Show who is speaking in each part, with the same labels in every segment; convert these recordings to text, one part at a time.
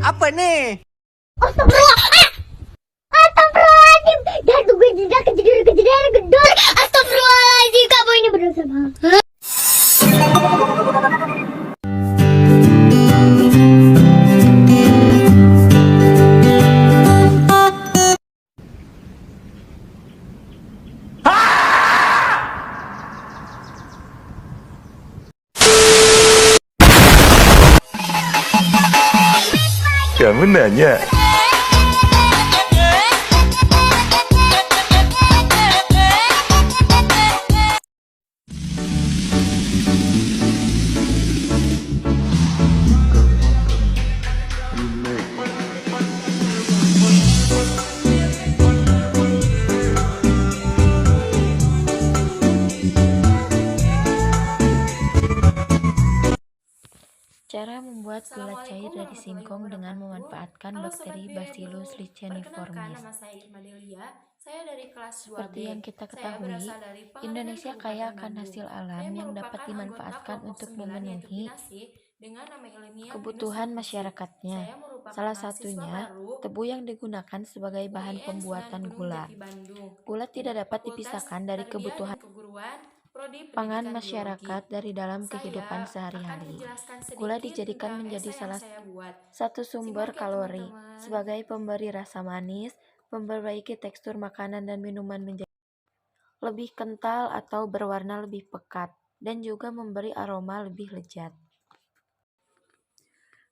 Speaker 1: Apa nih?
Speaker 2: Astagfirullah. Astagfirullahaladzim. Dan gue tidak kejadian gedor. Astagfirullahaladzim. Kamu ini berdosa banget.
Speaker 3: Kamu nanya.
Speaker 4: Cara membuat gula cair dari singkong dengan memanfaatkan bakteri Bacillus licheniformis.
Speaker 5: Nama saya Irma Delia. Saya dari kelas 2B.
Speaker 4: Seperti yang kita ketahui, Indonesia kaya akan hasil alam yang dapat dimanfaatkan untuk memenuhi kebutuhan masyarakatnya. Salah satunya, tebu yang digunakan sebagai bahan pembuatan gula. Gula tidak dapat dipisahkan dari kebutuhan pangan masyarakat dari dalam kehidupan sehari-hari. Gula dijadikan menjadi salah satu sumber kalori, sebagai pemberi rasa manis, memperbaiki tekstur makanan dan minuman menjadi lebih kental atau berwarna lebih pekat, dan juga memberi aroma lebih lezat.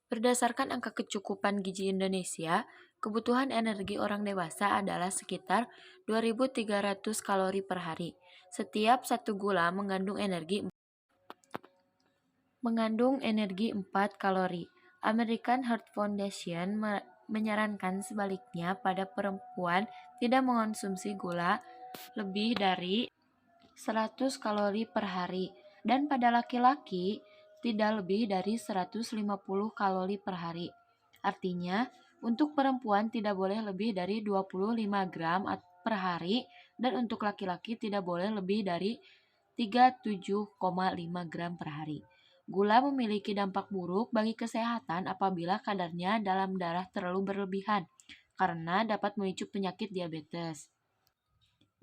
Speaker 4: Berdasarkan angka kecukupan gizi Indonesia, kebutuhan energi orang dewasa adalah sekitar 2.300 kalori per hari. Setiap satu gula mengandung energi 4 kalori. American Heart Foundation menyarankan sebaliknya pada perempuan tidak mengonsumsi gula lebih dari 100 kalori per hari, dan pada laki-laki tidak lebih dari 150 kalori per hari. Artinya, untuk perempuan tidak boleh lebih dari 25 gram per hari, dan untuk laki-laki tidak boleh lebih dari 37,5 gram per hari. Gula memiliki dampak buruk bagi kesehatan apabila kadarnya dalam darah terlalu berlebihan, karena dapat memicu penyakit diabetes.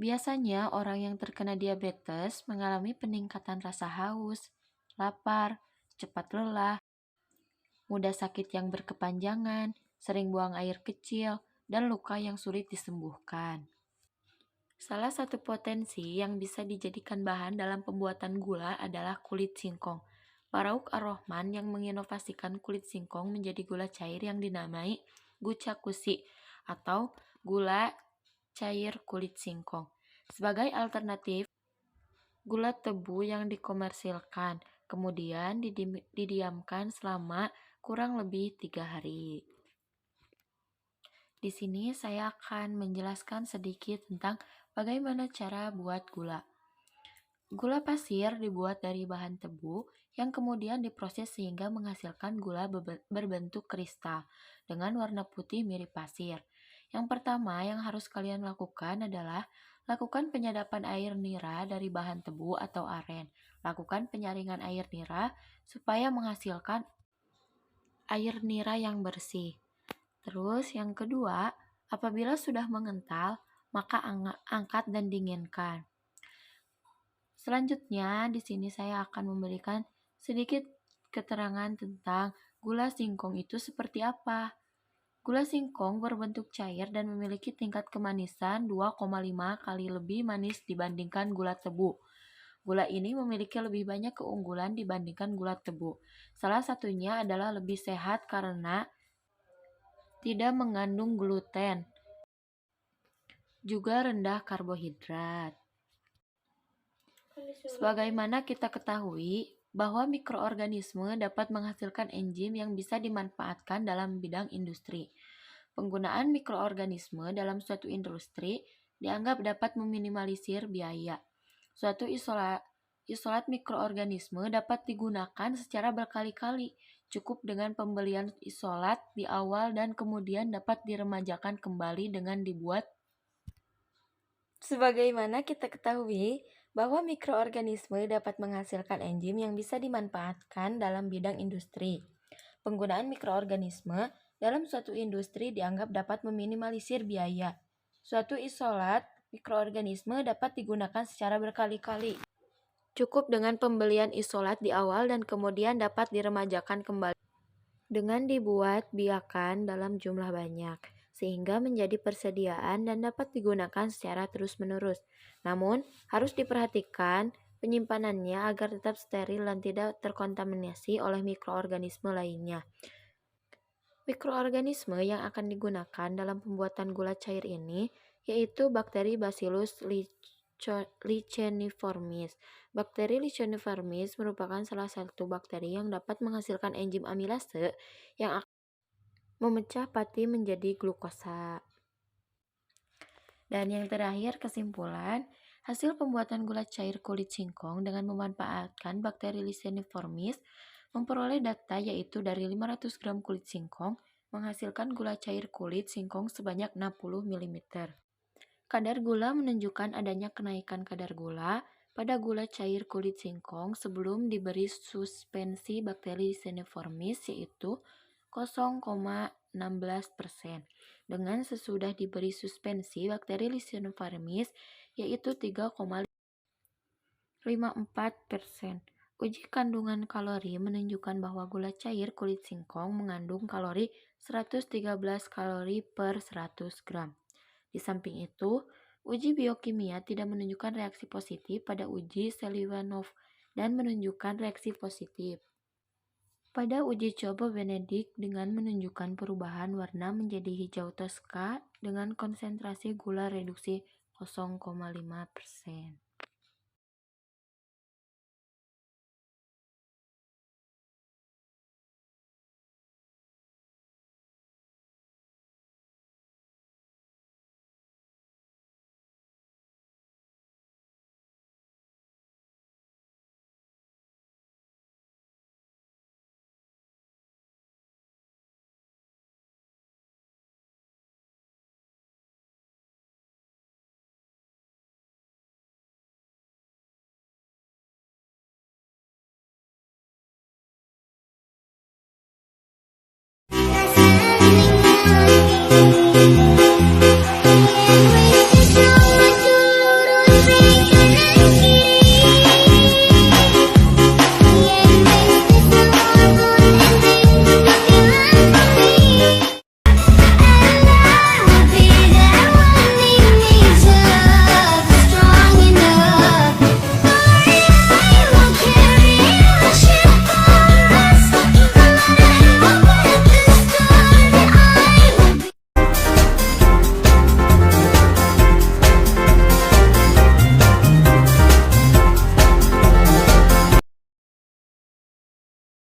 Speaker 4: Biasanya orang yang terkena diabetes mengalami peningkatan rasa haus, lapar, cepat lelah, mudah sakit yang berkepanjangan, sering buang air kecil, dan luka yang sulit disembuhkan. Salah satu potensi yang bisa dijadikan bahan dalam pembuatan gula adalah kulit singkong. Farouk Ar-Rahman yang menginovasikan kulit singkong menjadi gula cair yang dinamai gucakusi atau gula cair kulit singkong. Sebagai alternatif gula tebu yang dikomersilkan, kemudian didiamkan selama kurang lebih 3 hari. Di sini saya akan menjelaskan sedikit tentang bagaimana cara buat gula. Gula pasir dibuat dari bahan tebu yang kemudian diproses sehingga menghasilkan gula berbentuk kristal dengan warna putih mirip pasir. Yang pertama yang harus kalian lakukan adalah lakukan penyadapan air nira dari bahan tebu atau aren. Lakukan penyaringan air nira supaya menghasilkan air nira yang bersih. Terus yang kedua, apabila sudah mengental, maka angkat dan dinginkan. Selanjutnya, di sini saya akan memberikan sedikit keterangan tentang gula singkong itu seperti apa. Gula singkong berbentuk cair dan memiliki tingkat kemanisan 2,5 kali lebih manis dibandingkan gula tebu. Gula ini memiliki lebih banyak keunggulan dibandingkan gula tebu. Salah satunya adalah lebih sehat karena tidak mengandung gluten, juga rendah karbohidrat. Sebagaimana kita ketahui bahwa mikroorganisme dapat menghasilkan enzim yang bisa dimanfaatkan dalam bidang industri. Penggunaan mikroorganisme dalam suatu industri dianggap dapat meminimalisir biaya. Suatu isolat mikroorganisme dapat digunakan secara berkali-kali. Cukup dengan pembelian isolat di awal dan kemudian dapat diremajakan kembali dengan dibuat. Sebagaimana kita ketahui bahwa mikroorganisme dapat menghasilkan enzim yang bisa dimanfaatkan dalam bidang industri. Penggunaan mikroorganisme dalam suatu industri dianggap dapat meminimalisir biaya. Suatu isolat mikroorganisme dapat digunakan secara berkali-kali. Cukup dengan pembelian isolat di awal dan kemudian dapat diremajakan kembali dengan dibuat biakan dalam jumlah banyak, sehingga menjadi persediaan dan dapat digunakan secara terus-menerus. Namun, harus diperhatikan penyimpanannya agar tetap steril dan tidak terkontaminasi oleh mikroorganisme lainnya. Mikroorganisme yang akan digunakan dalam pembuatan gula cair ini yaitu bakteri Bacillus licheniformis. Bakteri licheniformis merupakan salah satu bakteri yang dapat menghasilkan enzim amilase yang akan memecah pati menjadi glukosa. Dan yang terakhir, kesimpulan, hasil pembuatan gula cair kulit singkong dengan memanfaatkan bakteri licheniformis memperoleh data yaitu dari 500 gram kulit singkong menghasilkan gula cair kulit singkong sebanyak 60 ml. Kadar gula menunjukkan adanya kenaikan kadar gula pada gula cair kulit singkong sebelum diberi suspensi bakteri licheniformis yaitu 0,16%. Dengan sesudah diberi suspensi bakteri licheniformis yaitu 3,54%. Uji kandungan kalori menunjukkan bahwa gula cair kulit singkong mengandung kalori 113 kalori per 100 gram. Di samping itu, uji biokimia tidak menunjukkan reaksi positif pada uji Selivanov dan menunjukkan reaksi positif pada uji coba Benedict dengan menunjukkan perubahan warna menjadi hijau Tosca dengan konsentrasi gula reduksi 0,5%.